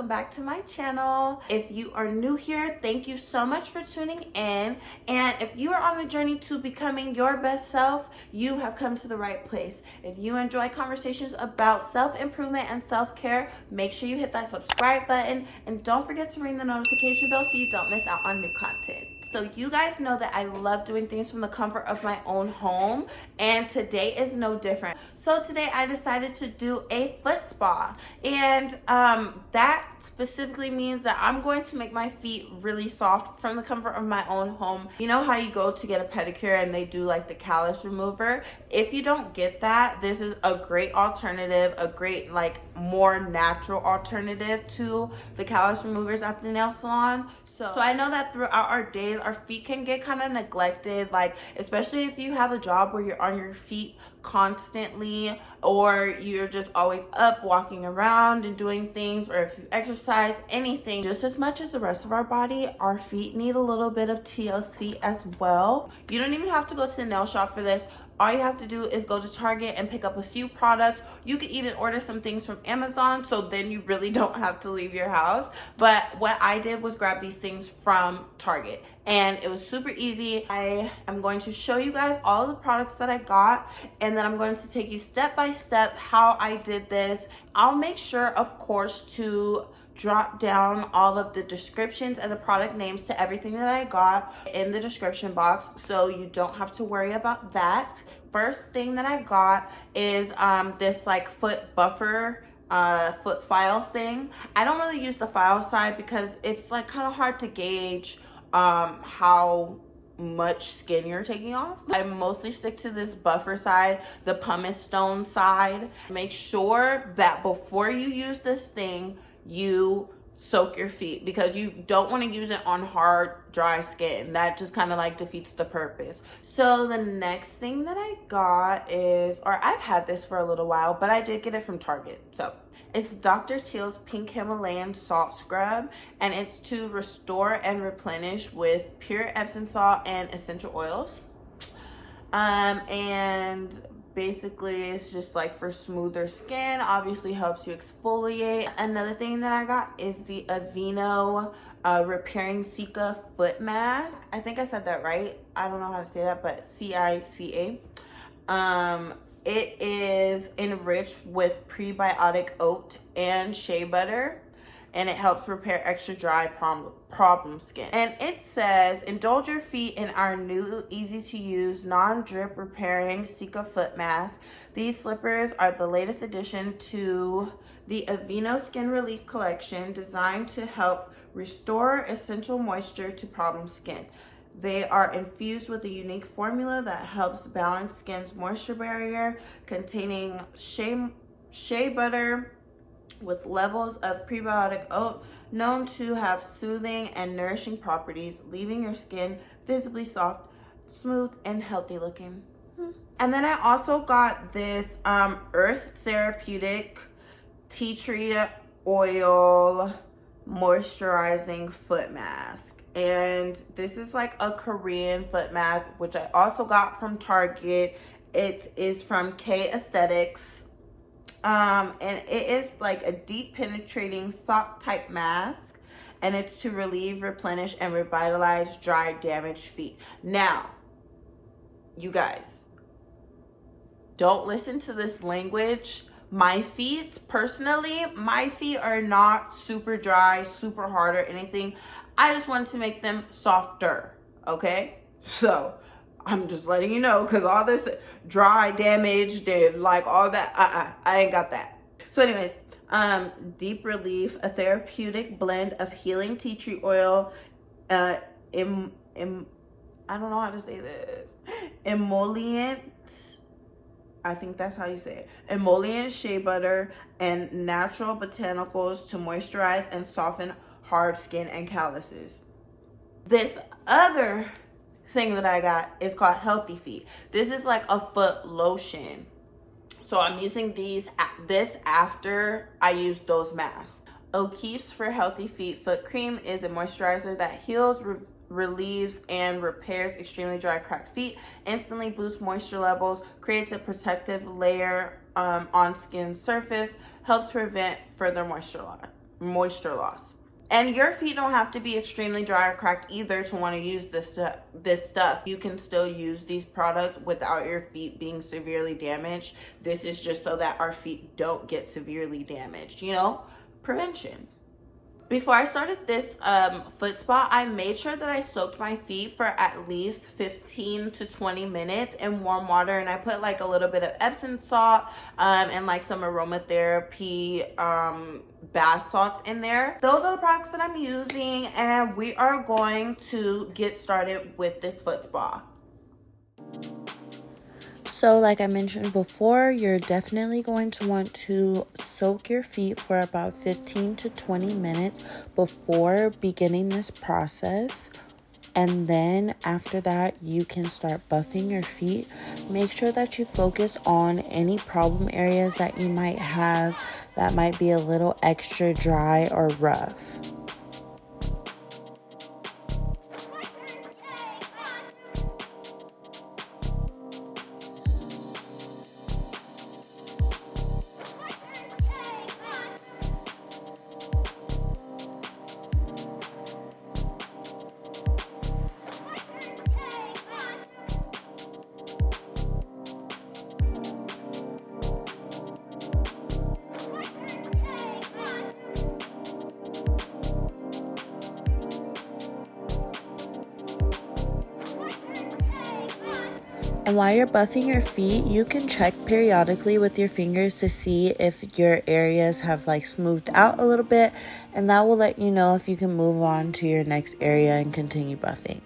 welcome back to my channel. If you are new here, thank you so much for tuning in. And if you are on the journey to becoming your best self, you have come to the right place. If you enjoy conversations about self-improvement and self-care, make sure you hit that subscribe button and don't forget to ring the notification bell so you don't miss out on new content. So you guys know that I love doing things from the comfort of my own home, and today is no different. So today I decided to do a foot spa, and that specifically means that I'm going to make my feet really soft from the comfort of my own home. You know how you go to get a pedicure and they do like the callus remover? If you don't get that, this is a great alternative, a great like more natural alternative to the callus removers at the nail salon. So I know that throughout our days, our feet can get kind of neglected, like especially if you have a job where you're on your feet constantly, or you're just always up walking around and doing things, or if you exercise, anything. Just as much as the rest of our body, our feet need a little bit of TLC as well. You don't even have to go to the nail shop for this. All you have to do is go to Target and pick up a few products. You could even order some things from Amazon, so then you really don't have to leave your house. But what I did was grab these things from Target, and it was super easy. I am going to show you guys all of the products that I got, and then I'm going to take you step by step how I did this. I'll make sure, of course, to drop down all of the descriptions and the product names to everything that I got in the description box, so you don't have to worry about that. First thing that I got is this like foot buffer foot file thing. I don't really use the file side because it's like kind of hard to gauge how much skin you're taking off. I mostly stick to this buffer side, the pumice stone side. Make sure that before you use this thing, you soak your feet, because you don't want to use it on hard dry skin. That just kind of like defeats the purpose. So the next thing that I got is, or I've had this for a little while, but I did get it from Target. So it's Dr. Teal's Pink Himalayan Salt Scrub, and it's to restore and replenish with pure Epsom salt and essential oils. And basically it's just like for smoother skin, obviously helps you exfoliate. Another thing that I got is the Aveeno repairing Cica foot mask. I think I said that right. I don't know how to say that, but Cica. It is enriched with prebiotic oat and shea butter, and it helps repair extra dry problem skin. And it says, indulge your feet in our new easy-to-use, non-drip repairing Cica foot mask. These slippers are the latest addition to the Aveeno Skin Relief Collection, designed to help restore essential moisture to problem skin. They are infused with a unique formula that helps balance skin's moisture barrier, containing shea butter with levels of prebiotic oat known to have soothing and nourishing properties, leaving your skin visibly soft, smooth, and healthy looking. And then I also got this Earth Therapeutic tea tree oil moisturizing foot mask. And this is like a Korean foot mask, which I also got from Target. It is from K Aesthetics. And it is like a deep penetrating sock type mask, and it's to relieve, replenish, and revitalize dry, damaged feet. Now, you guys, don't listen to this language. My feet, personally, my feet are not super dry, super hard, or anything. I just wanted to make them softer, okay? So I'm just letting you know, because all this dry, damaged, and like all that, I ain't got that. So anyways, Deep Relief, a therapeutic blend of healing tea tree oil, I don't know how to say this, emollient, I think that's how you say it, emollient shea butter, and natural botanicals to moisturize and soften hard skin and calluses. This other thing that I got is called Healthy Feet. This is like a foot lotion. So I'm using this after I use those masks. O'Keeffe's for Healthy Feet Foot Cream is a moisturizer that heals, relieves, and repairs extremely dry, cracked feet, instantly boosts moisture levels, creates a protective layer on skin's surface, helps prevent further moisture moisture loss. And your feet don't have to be extremely dry or cracked either to want to use this stuff. You can still use these products without your feet being severely damaged. This is just so that our feet don't get severely damaged, you know, prevention. Before I started this foot spa, I made sure that I soaked my feet for at least 15 to 20 minutes in warm water, and I put like a little bit of Epsom salt and like some aromatherapy bath salts in there. Those are the products that I'm using, and we are going to get started with this foot spa. So like I mentioned before, you're definitely going to want to soak your feet for about 15 to 20 minutes before beginning this process. And then after that, you can start buffing your feet. Make sure that you focus on any problem areas that you might have that might be a little extra dry or rough. And while you're buffing your feet, you can check periodically with your fingers to see if your areas have like smoothed out a little bit, and that will let you know if you can move on to your next area and continue buffing.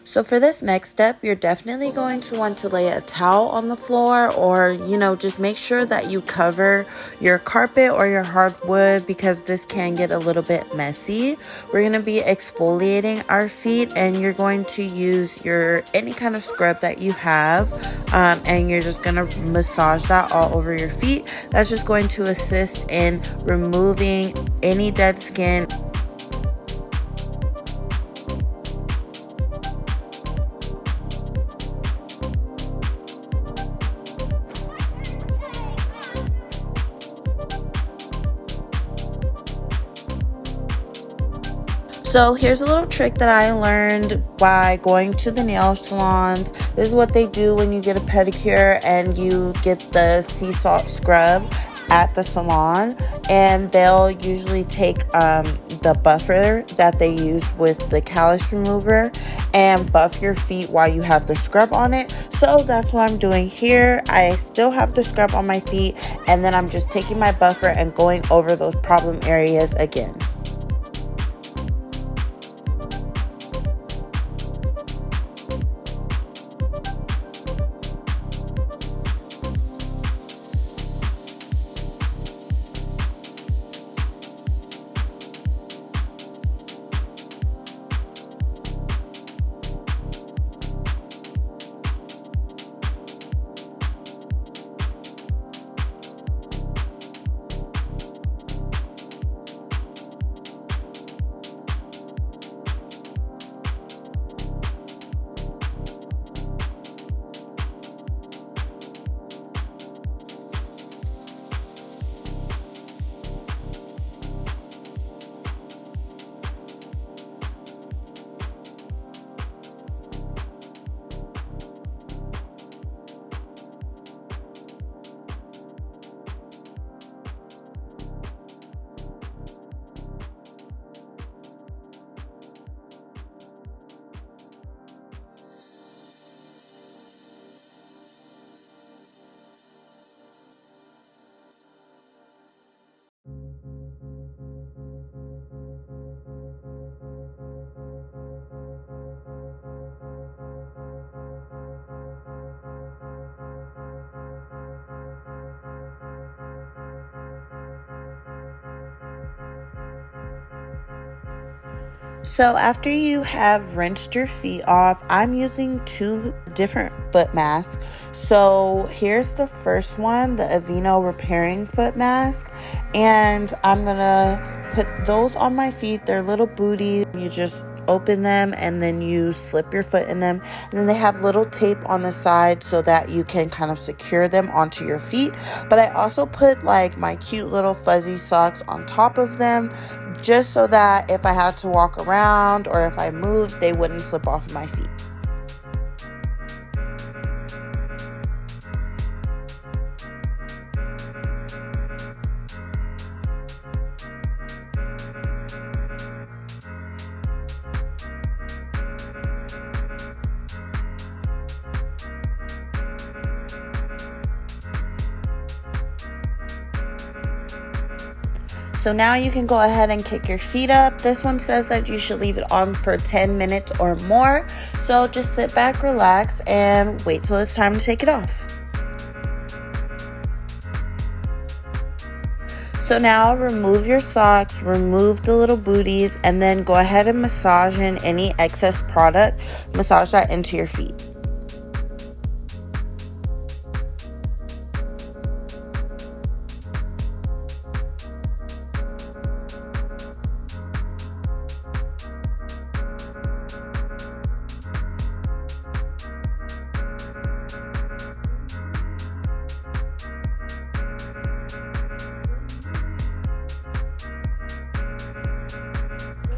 So for this next step, you're definitely going to want to lay a towel on the floor, or, just make sure that you cover your carpet or your hardwood, because this can get a little bit messy. We're going to be exfoliating our feet, and you're going to use any kind of scrub that you have, and you're just going to massage that all over your feet. That's just going to assist in removing any dead skin. So here's a little trick that I learned by going to the nail salons. This is what they do when you get a pedicure and you get the sea salt scrub at the salon, and they'll usually take the buffer that they use with the callus remover and buff your feet while you have the scrub on it. So that's what I'm doing here. I still have the scrub on my feet, and then I'm just taking my buffer and going over those problem areas again. So after you have rinsed your feet off, I'm using 2 different foot masks. So here's the first one, the Aveeno repairing foot mask, and I'm gonna put those on my feet. They're little booties. You just open them and then you slip your foot in them, and then they have little tape on the side so that you can kind of secure them onto your feet. But I also put like my cute little fuzzy socks on top of them, just so that if I had to walk around or if I moved, they wouldn't slip off of my feet. So now you can go ahead and kick your feet up. This one says that you should leave it on for 10 minutes or more. So just sit back, relax, and wait till it's time to take it off. So now remove your socks, remove the little booties, and then go ahead and massage in any excess product. Massage that into your feet.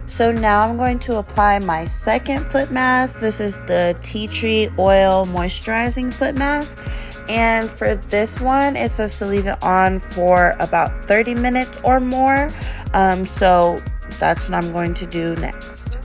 So now I'm going to apply my second foot mask. This is the tea tree oil moisturizing foot mask. And for this one, it says to leave it on for about 30 minutes or more. So that's what I'm going to do next.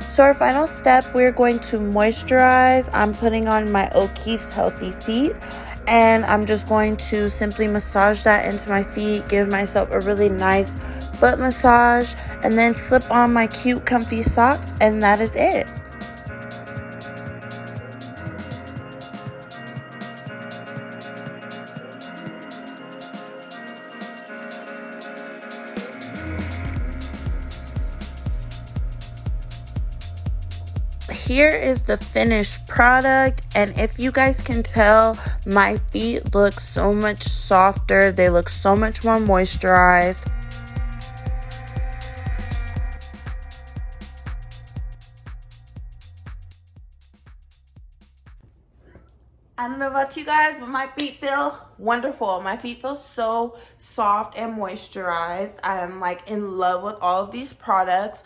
So our final step, we're going to moisturize. I'm putting on my O'Keeffe's Healthy Feet, and I'm just going to simply massage that into my feet, give myself a really nice foot massage, and then slip on my cute comfy socks, and that is it. Here is the finished product, and if you guys can tell, my feet look so much softer. They look so much more moisturized. I don't know about you guys, but my feet feel wonderful. My feet feel so soft and moisturized. I am like in love with all of these products.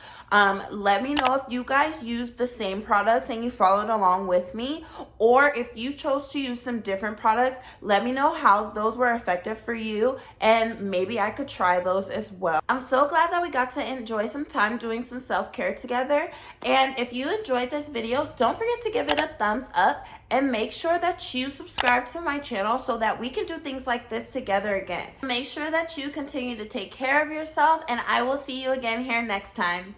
Let me know if you guys use the same products and you followed along with me, or if you chose to use some different products. Let me know how those were effective for you, and maybe I could try those as well. I'm so glad that we got to enjoy some time doing some self-care together. And if you enjoyed this video, don't forget to give it a thumbs up, and make sure that you subscribe to my channel so that we can do things like this together again. Make sure that you continue to take care of yourself, and I will see you again here next time.